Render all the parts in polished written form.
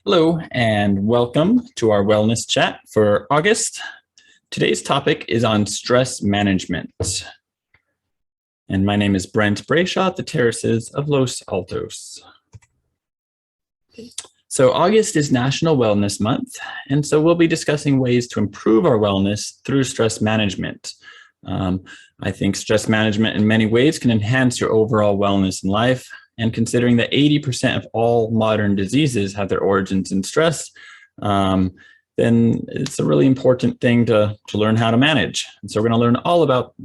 Hello and welcome to our wellness chat for August. Today's topic is on stress management. And my name is Brent Brayshaw at the Terraces of Los Altos. So August is National Wellness Month, and so we'll be discussing ways to improve our wellness through stress management. I think stress management in many ways can enhance your overall wellness in life. And considering that 80% of all modern diseases have their origins in stress, then it's a really important thing to learn how to manage. And so we're going to learn all about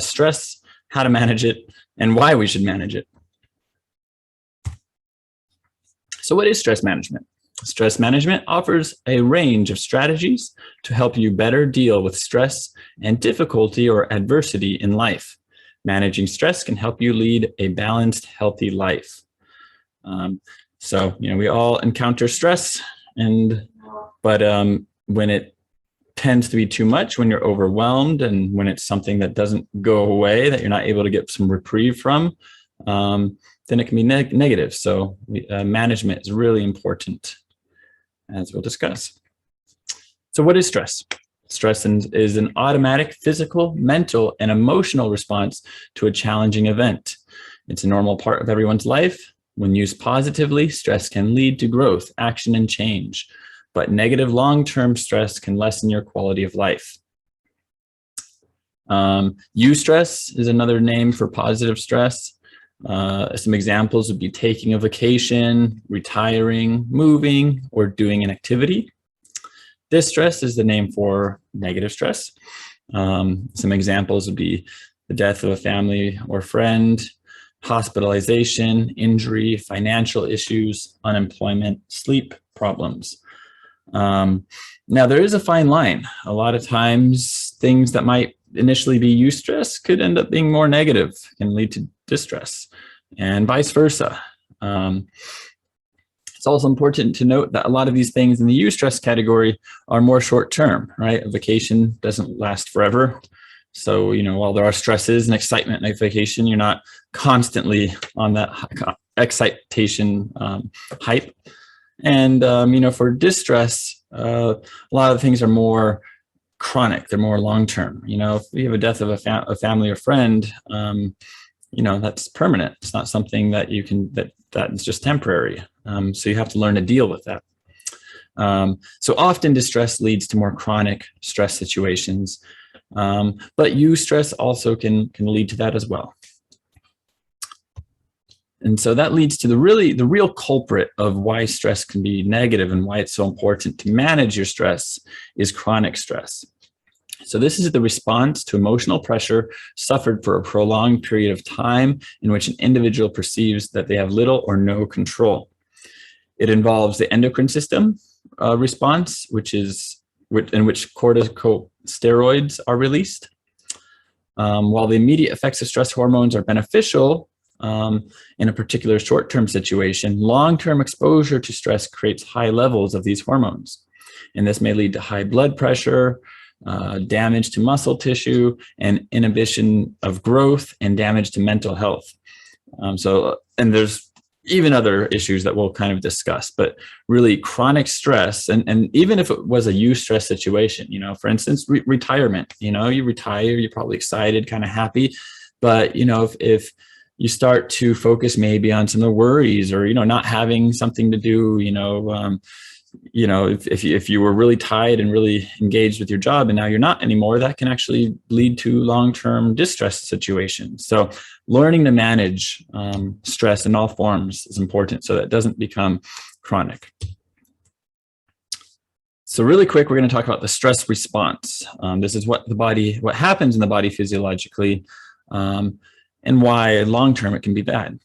stress, how to manage it, and why we should manage it. So what is stress management? Stress management offers a range of strategies to help you better deal with stress and difficulty or adversity in life. Managing stress can help you lead a balanced, healthy life. We all encounter stress, but when it tends to be too much, when you're overwhelmed, and when it's something that doesn't go away, that you're not able to get some reprieve from, then it can be negative. So management is really important, as we'll discuss. So what is stress? Stress is an automatic physical, mental, and emotional response to a challenging event. It's a normal part of everyone's life. When used positively, stress can lead to growth, action, and change. But negative long-term stress can lessen your quality of life. Eustress is another name for positive stress. Some examples would be taking a vacation, retiring, moving, or doing an activity. Distress is the name for negative stress. Some examples would be the death of a family or friend, hospitalization, injury, financial issues, unemployment, sleep problems. Now, there is a fine line. A lot of times, things that might initially be eustress could end up being more negative, can lead to distress, and vice versa. It's also important to note that a lot of these things in the eustress category are more short-term, right? A vacation doesn't last forever. So, while there are stresses and excitement in a vacation, you're not constantly on that excitation hype. And, for distress, a lot of things are more chronic. They're more long-term. If you have a death of a family or friend, that's permanent. It's not something that you can, that is just temporary. So you have to learn to deal with that. So often distress leads to more chronic stress situations, but eustress also can lead to that as well. And so that leads to the real culprit of why stress can be negative and why it's so important to manage your stress is chronic stress. So this is the response to emotional pressure suffered for a prolonged period of time in which an individual perceives that they have little or no control. It involves the endocrine system response, in which corticosteroids are released. While the immediate effects of stress hormones are beneficial in a particular short-term situation, long-term exposure to stress creates high levels of these hormones. And this may lead to high blood pressure, damage to muscle tissue, and inhibition of growth, and damage to mental health. And there's even other issues that we'll kind of discuss, but really chronic stress, and even if it was a eustress situation, for instance, retirement, you retire, you're probably excited, kind of happy, but if you start to focus maybe on some of the worries, or not having something to do, if you were really tied and really engaged with your job and now you're not anymore, that can actually lead to long-term distress situations. So learning to manage stress in all forms is important so that it doesn't become chronic. So really quick, we're going to talk about the stress response. This is what happens in the body physiologically, and why long-term it can be bad.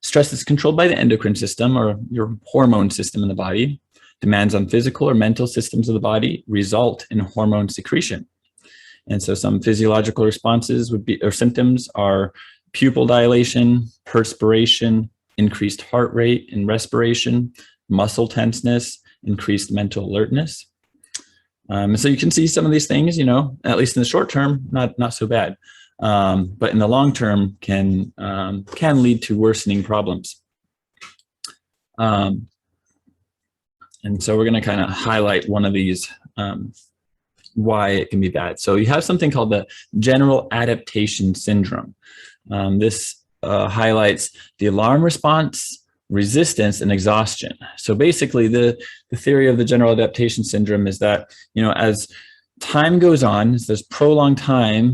Stress is controlled by the endocrine system, or your hormone system in the body. Demands on physical or mental systems of the body result in hormone secretion. And so some physiological responses or symptoms are pupil dilation, perspiration, increased heart rate and respiration, muscle tenseness, increased mental alertness. So you can see some of these things, at least in the short term, not so bad. But in the long term can lead to worsening problems. And so we're going to kind of highlight one of these, why it can be bad. So you have something called the general adaptation syndrome. This highlights the alarm response, resistance, and exhaustion. So basically the theory of the general adaptation syndrome is that, as time goes on, as there's prolonged time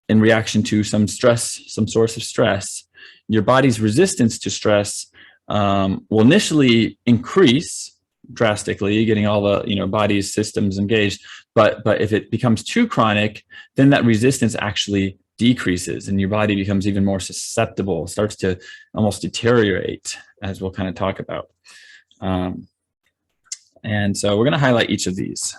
in reaction to some stress, some source of stress, your body's resistance to stress will initially increase drastically, getting all the body's systems engaged. But if it becomes too chronic, then that resistance actually decreases and your body becomes even more susceptible, starts to almost deteriorate, as we'll kind of talk about. And so we're going to highlight each of these.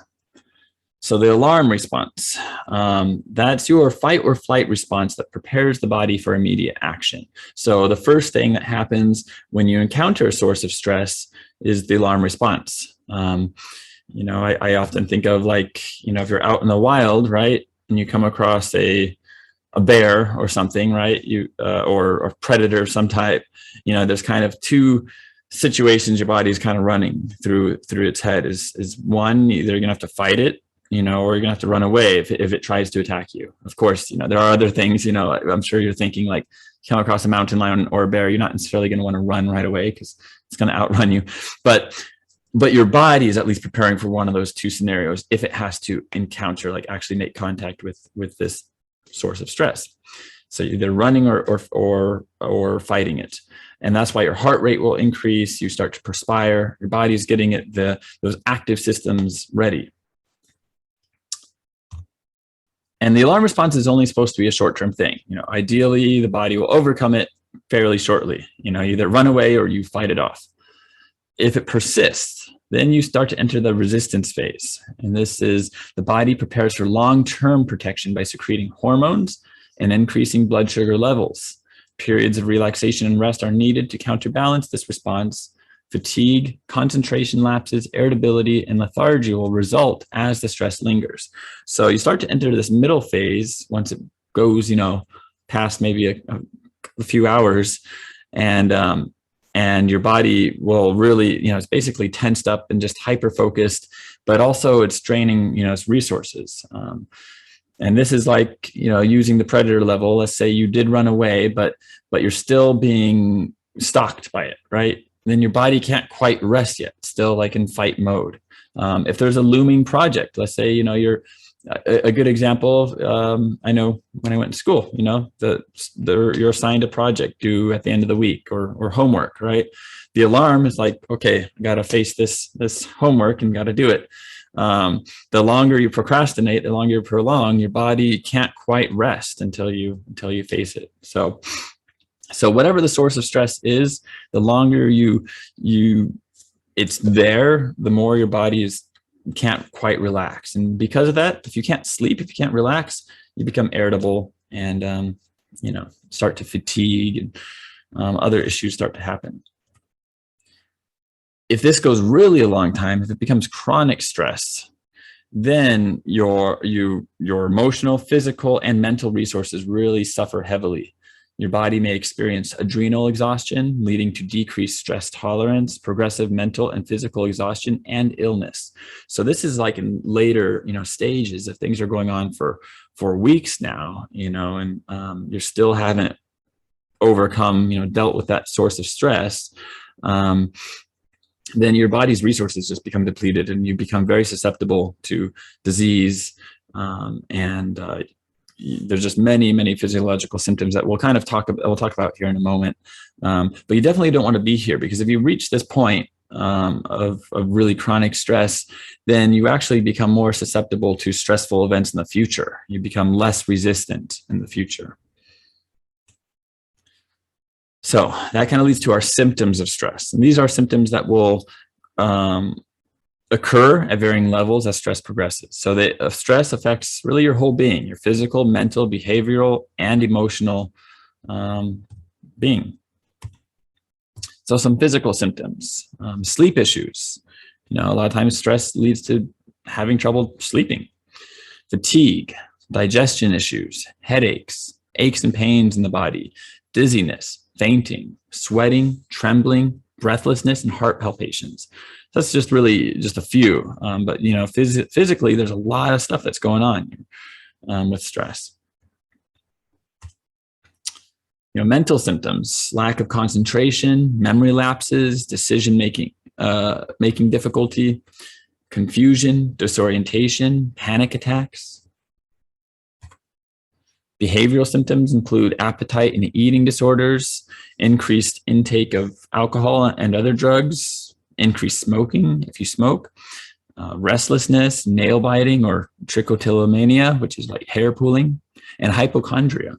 So the alarm response, that's your fight or flight response that prepares the body for immediate action. So the first thing that happens when you encounter a source of stress is the alarm response. I often think of, like, if you're out in the wild, right, and you come across a bear or something, right, or a predator of some type, there's kind of two situations your body is kind of running through its head. Is one, either you're gonna have to fight it, or you're gonna have to run away if it tries to attack you. Of course, there are other things, I'm sure you're thinking, like, come across a mountain lion or a bear, you're not necessarily going to want to run right away because it's going to outrun you. But your body is at least preparing for one of those two scenarios if it has to encounter, like, actually make contact with this source of stress. So either running or fighting it. And that's why your heart rate will increase. You start to perspire. Your body's getting those active systems ready. And the alarm response is only supposed to be a short-term thing. Ideally, the body will overcome it fairly shortly. Either run away or you fight it off. If it persists, then you start to enter the resistance phase. And this is the body prepares for long-term protection by secreting hormones and increasing blood sugar levels. Periods of relaxation and rest are needed to counterbalance this response. Fatigue, concentration lapses, irritability, and lethargy will result as the stress lingers. So you start to enter this middle phase once it goes, past maybe a few hours, and your body will really, it's basically tensed up and just hyper focused, but also it's draining, its resources. And this is like, using the predator level. Let's say you did run away, but you're still being stalked by it, right? Then your body can't quite rest yet, still like in fight mode. If there's a looming project, let's say, you're a good example. I know when I went to school, you're assigned a project due at the end of the week or homework, right? The alarm is like, okay, I got to face this homework and got to do it. The longer you procrastinate, the longer you prolong, your body can't quite rest until you face it. So whatever the source of stress is, the longer it's there, the more your body can't quite relax. And because of that, if you can't sleep, if you can't relax, you become irritable and, start to fatigue and other issues start to happen. If this goes really a long time, if it becomes chronic stress, then your emotional, physical, and mental resources really suffer heavily. Your body may experience adrenal exhaustion, leading to decreased stress tolerance, progressive mental and physical exhaustion, and illness. So this is like in later, stages. If things are going on for weeks now, and you still haven't overcome, dealt with that source of stress, then your body's resources just become depleted, and you become very susceptible to disease, and there's just many physiological symptoms that we'll talk about here in a moment. But you definitely don't want to be here, because if you reach this point of really chronic stress, then you actually become more susceptible to stressful events in the future. You become less resistant in the future. So that kind of leads to our symptoms of stress. And these are symptoms that will occur at varying levels as stress progresses. So the stress affects really your whole being, your physical, mental, behavioral, and emotional being. So some physical symptoms, sleep issues. A lot of times stress leads to having trouble sleeping. Fatigue, digestion issues, headaches, aches and pains in the body, dizziness, fainting, sweating, trembling, breathlessness, and heart palpitations. That's just really just a few, but physically, there's a lot of stuff that's going on with stress. Mental symptoms: lack of concentration, memory lapses, decision making difficulty, confusion, disorientation, panic attacks. Behavioral symptoms include appetite and eating disorders, increased intake of alcohol and other drugs, increased smoking if you smoke, restlessness, nail biting or trichotillomania, which is like hair pulling, and hypochondria.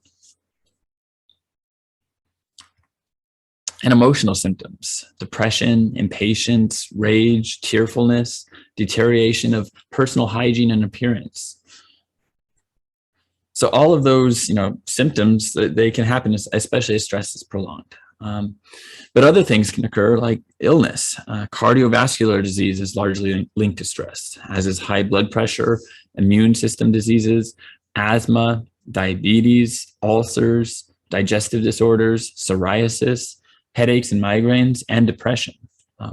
And emotional symptoms: depression, impatience, rage, tearfulness, deterioration of personal hygiene and appearance. So all of those, symptoms, they can happen, especially as stress is prolonged. But other things can occur, like illness. Cardiovascular disease is largely linked to stress, as is high blood pressure, immune system diseases, asthma, diabetes, ulcers, digestive disorders, psoriasis, headaches and migraines, and depression.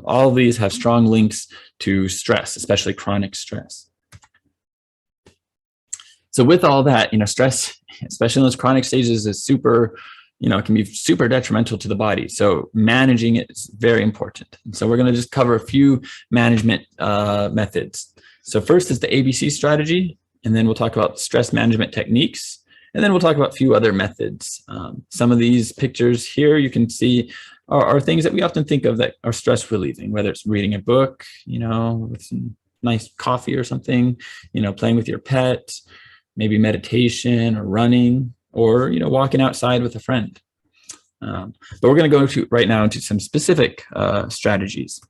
All of these have strong links to stress, especially chronic stress. So with all that, stress, especially in those chronic stages, is super, it can be super detrimental to the body. So managing it is very important. And so we're going to just cover a few management methods. So first is the ABC strategy, and then we'll talk about stress management techniques, and then we'll talk about a few other methods. Some of these pictures here you can see are things that we often think of that are stress relieving, whether it's reading a book, with some nice coffee or something, playing with your pet, maybe meditation or running, or walking outside with a friend. But we're going to go right now into some specific strategies.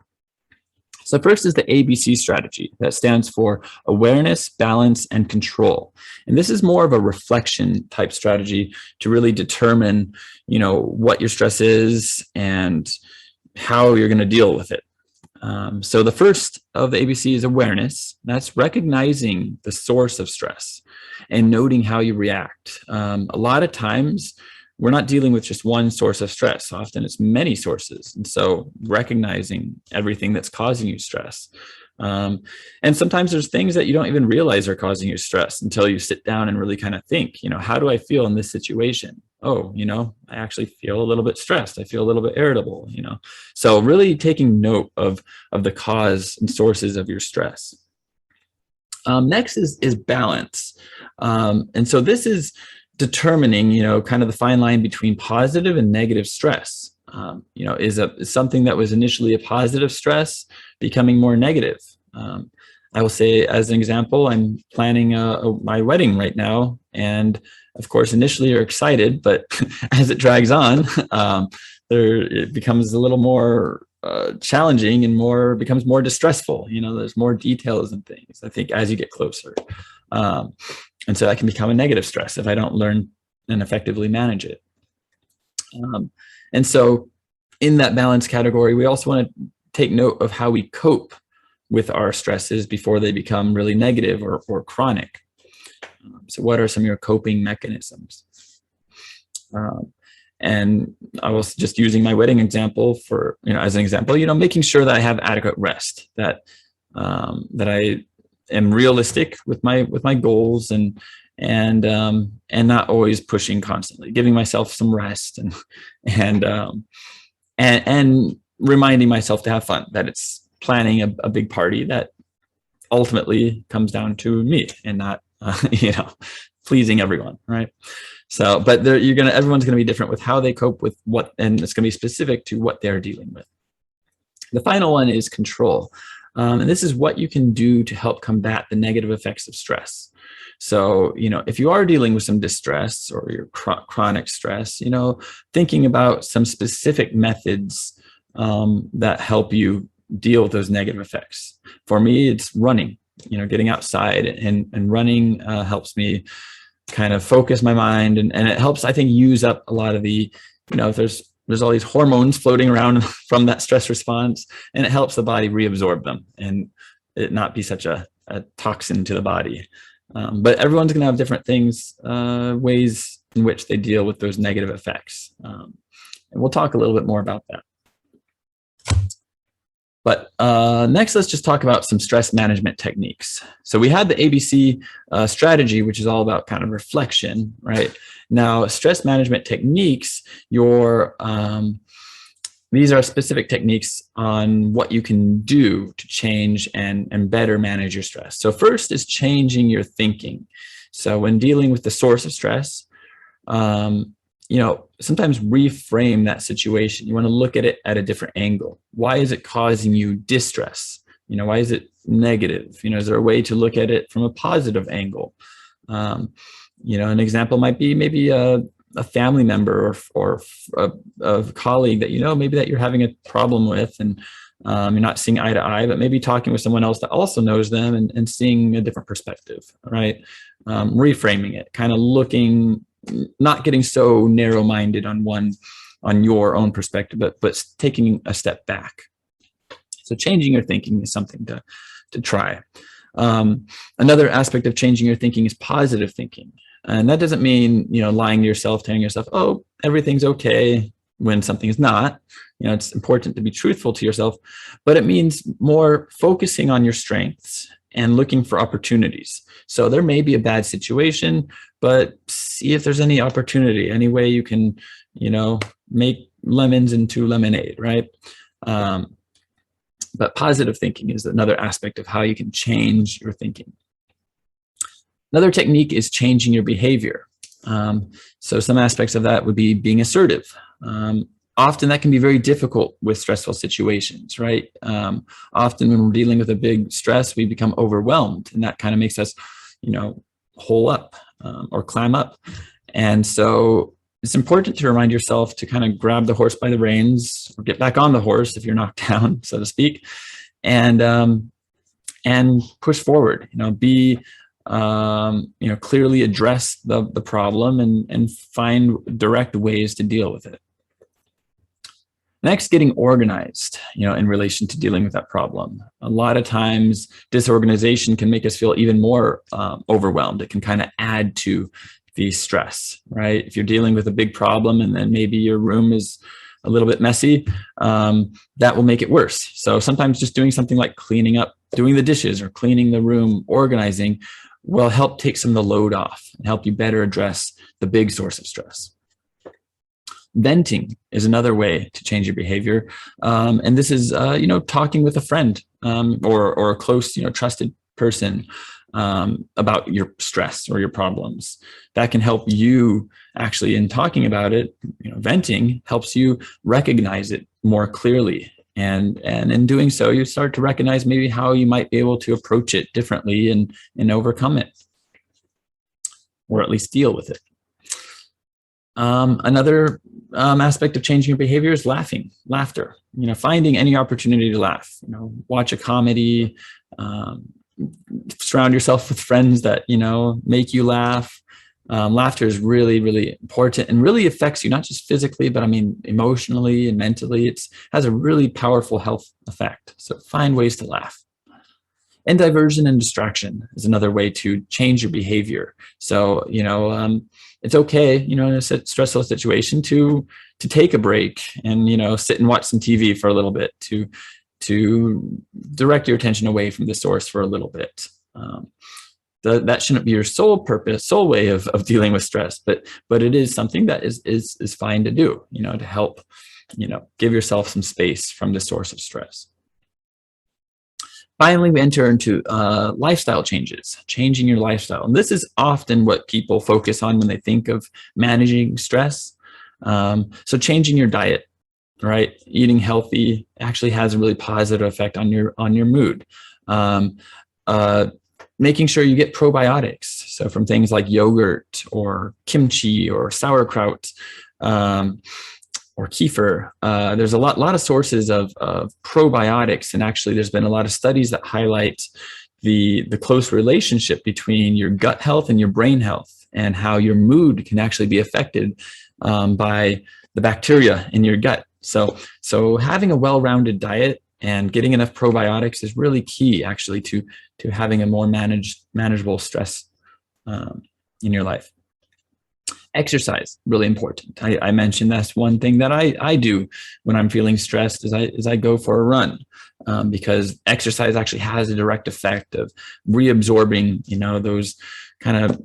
So first is the ABC strategy. That stands for awareness, balance, and control. And this is more of a reflection type strategy to really determine, what your stress is and how you're going to deal with it. So the first of the ABC is awareness. That's recognizing the source of stress and noting how you react. A lot of times we're not dealing with just one source of stress. Often it's many sources. And so recognizing everything that's causing you stress. And sometimes there's things that you don't even realize are causing you stress until you sit down and really kind of think, how do I feel in this situation? Oh, I actually feel a little bit stressed. I feel a little bit irritable, So really taking note of the cause and sources of your stress. Next is balance. And so this is determining, kind of the fine line between positive and negative stress. Is something that was initially a positive stress becoming more negative? I will say, as an example, I'm planning my wedding right now. And of course, initially you're excited, but as it drags on, it becomes a little more challenging and becomes more distressful. There's more details and things, I think, as you get closer. And so that can become a negative stress if I don't learn and effectively manage it. And so in that balance category, we also want to take note of how we cope with our stresses before they become really negative or chronic. So what are some of your coping mechanisms? And I was just using my wedding example as an example, making sure that I have adequate rest, that I am realistic with my goals and not always pushing constantly, giving myself some rest and reminding myself to have fun, that it's planning a big party that ultimately comes down to me and not, pleasing everyone. Right. So, but everyone's going to be different with how they cope with and it's going to be specific to what they're dealing with. The final one is control. And this is what you can do to help combat the negative effects of stress. So, if you are dealing with some distress or your chronic stress, thinking about some specific methods that help you deal with those negative effects. For me, it's running, getting outside and running helps me kind of focus my mind. And it helps, I think, use up a lot of the, if there's all these hormones floating around from that stress response, and it helps the body reabsorb them and it not be such a toxin to the body. But everyone's going to have different things, ways in which they deal with those negative effects. And we'll talk a little bit more about that. But next, let's just talk about some stress management techniques. So we had the ABC strategy, which is all about kind of reflection, right? Now, stress management techniques, these are specific techniques on what you can do to change and better manage your stress. So first is changing your thinking. So when dealing with the source of stress, sometimes reframe that situation. You want to look at it at a different angle. Why is it causing you distress? Why is it negative? Is there a way to look at it from a positive angle? An example might be maybe a family member or a colleague that maybe that you're having a problem with, and you're not seeing eye to eye, but maybe talking with someone else that also knows them and seeing a different perspective, right? Reframing it, kind of looking, not getting so narrow-minded on your own perspective, but taking a step back. So changing your thinking is something to try. Another aspect of changing your thinking is positive thinking. And that doesn't mean, lying to yourself, telling yourself, oh, everything's okay, when something is not. It's important to be truthful to yourself, but it means more focusing on your strengths and looking for opportunities. So there may be a bad situation, but see if there's any opportunity, any way you can, make lemons into lemonade, right? But positive thinking is another aspect of how you can change your thinking. Another technique is changing your behavior. So some aspects of that would be being assertive. Often that can be very difficult with stressful situations, right? Often when we're dealing with a big stress, we become overwhelmed, and that kind of makes us, hole up or clam up. And so it's important to remind yourself to kind of grab the horse by the reins, or get back on the horse if you're knocked down, so to speak, and push forward. Clearly address the problem and find direct ways to deal with it. Next, getting organized, in relation to dealing with that problem. A lot of times disorganization can make us feel even more overwhelmed. It can kind of add to the stress, right? If you're dealing with a big problem and then maybe your room is a little bit messy, that will make it worse. So sometimes just doing something like cleaning up, doing the dishes or cleaning the room, organizing, will help take some of the load off and help you better address the big source of stress. Venting is another way to change your behavior. And this is, talking with a friend or a close, trusted person about your stress or your problems. That can help you actually, in talking about it, venting helps you recognize it more clearly. And in doing so, you start to recognize maybe how you might be able to approach it differently and overcome it, or at least deal with it. Another aspect of changing your behavior is laughter. Finding any opportunity to laugh. Watch a comedy, surround yourself with friends that make you laugh. Laughter is really, really important and really affects you, not just physically, but emotionally and mentally. It has a really powerful health effect. So find ways to laugh. And diversion and distraction is another way to change your behavior. So, it's okay, in a stressful situation to take a break and, sit and watch some TV for a little bit, to direct your attention away from the source for a little bit. That shouldn't be your sole way of dealing with stress, but it is something that is fine to do, to help, give yourself some space from the source of stress. Finally, we enter into lifestyle changes, changing your lifestyle. And this is often what people focus on when they think of managing stress. So changing your diet, right? Eating healthy actually has a really positive effect on your mood. Making sure you get probiotics. So from things like yogurt or kimchi or sauerkraut, or kefir. There's a lot of sources of probiotics, and actually there's been a lot of studies that highlight the close relationship between your gut health and your brain health, and how your mood can actually be affected by the bacteria in your gut. So having a well-rounded diet and getting enough probiotics is really key, actually, to having a more manageable stress in your life. Exercise, really important. I mentioned that's one thing that I do when I'm feeling stressed is I go for a run, because exercise actually has a direct effect of reabsorbing, those kind of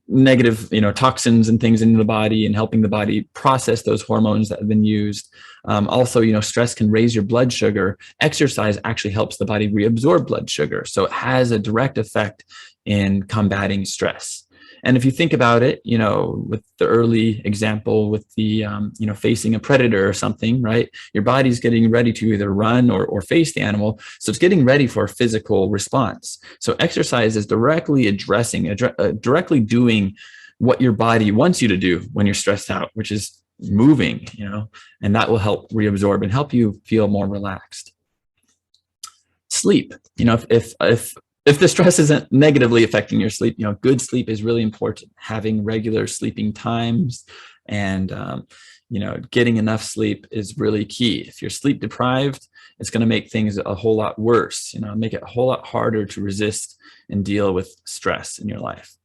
negative, toxins and things into the body and helping the body process those hormones that have been used. Also, stress can raise your blood sugar. Exercise actually helps the body reabsorb blood sugar. So it has a direct effect in combating stress. And if you think about it, with the early example with the, facing a predator or something, right? Your body's getting ready to either run or face the animal. So it's getting ready for a physical response. So exercise is directly addressing, directly doing what your body wants you to do when you're stressed out, which is moving, and that will help reabsorb and help you feel more relaxed. Sleep, if the stress isn't negatively affecting your sleep, good sleep is really important. Having regular sleeping times and, getting enough sleep is really key. If you're sleep deprived, it's going to make things a whole lot worse, make it a whole lot harder to resist and deal with stress in your life.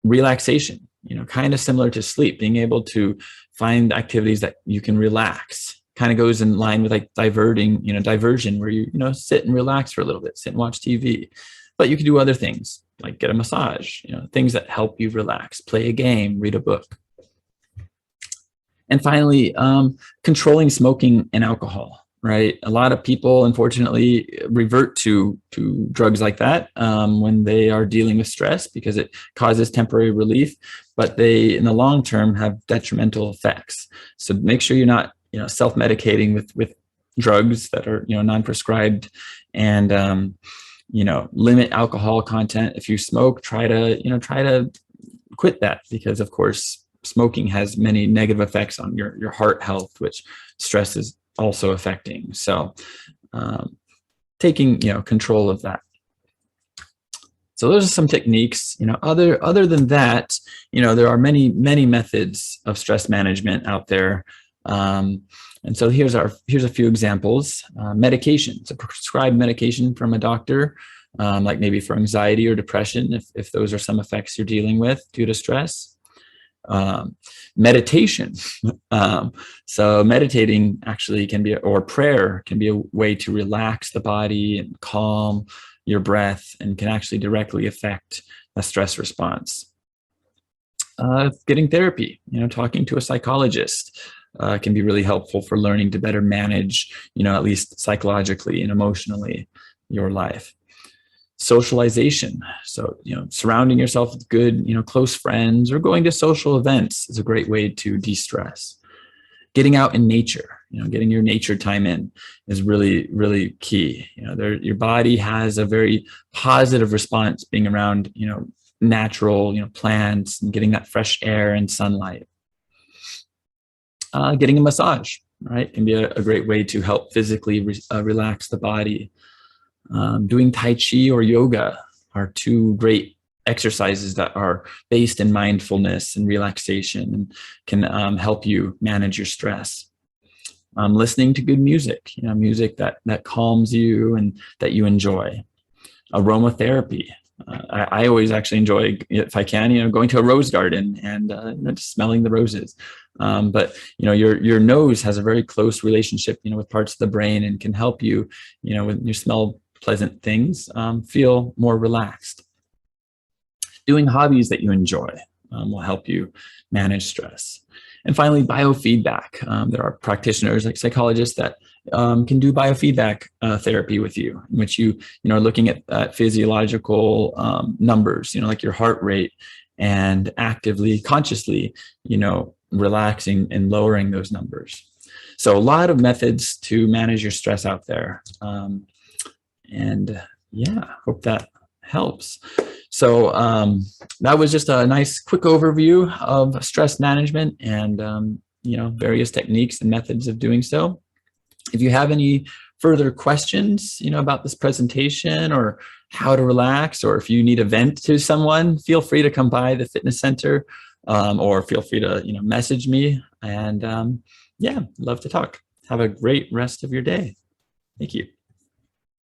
Relaxation, kind of similar to sleep, being able to find activities that you can relax. Kind of goes in line with like diversion, where you sit and relax for a little bit, sit and watch TV. But you can do other things like get a massage, things that help you relax, play a game, read a book. And finally, controlling smoking and alcohol, right? A lot of people, unfortunately, revert to drugs like that when they are dealing with stress because it causes temporary relief, but they, in the long term, have detrimental effects. So make sure you're not self-medicating with drugs that are, non-prescribed, and, limit alcohol content. If you smoke, try to quit that, because of course, smoking has many negative effects on your heart health, which stress is also affecting. So taking, control of that. So those are some techniques, other than that, there are many methods of stress management out there. And so here's a few examples. Medication, so prescribed medication from a doctor, like maybe for anxiety or depression, if those are some effects you're dealing with due to stress. Meditation. So meditating actually can be, or prayer can be a way to relax the body and calm your breath, and can actually directly affect a stress response. Getting therapy, talking to a psychologist, can be really helpful for learning to better manage, at least psychologically and emotionally, your life. Socialization. So, surrounding yourself with good, close friends, or going to social events is a great way to de-stress. Getting out in nature, getting your nature time in is really, really key. Your body has a very positive response being around, natural, plants, and getting that fresh air and sunlight. Getting a massage, right, can be a great way to help physically relax the body. Doing Tai Chi or yoga are two great exercises that are based in mindfulness and relaxation, and can help you manage your stress. Listening to good music, music that calms you and that you enjoy. Aromatherapy. I always actually enjoy, if I can, going to a rose garden and just smelling the roses. But your nose has a very close relationship, with parts of the brain, and can help you, when you smell pleasant things, feel more relaxed. Doing hobbies that you enjoy will help you manage stress. And finally, biofeedback. There are practitioners like psychologists that can do biofeedback therapy with you, in which you are looking at physiological numbers, like your heart rate, and actively, consciously, relaxing and lowering those numbers. So a lot of methods to manage your stress out there. And yeah, hope that helps. So that was just a nice quick overview of stress management and, various techniques and methods of doing so. If you have any further questions, about this presentation or how to relax, or if you need a vent to someone, feel free to come by the fitness center, or feel free to, message me, and yeah, love to talk. Have a great rest of your day. Thank you.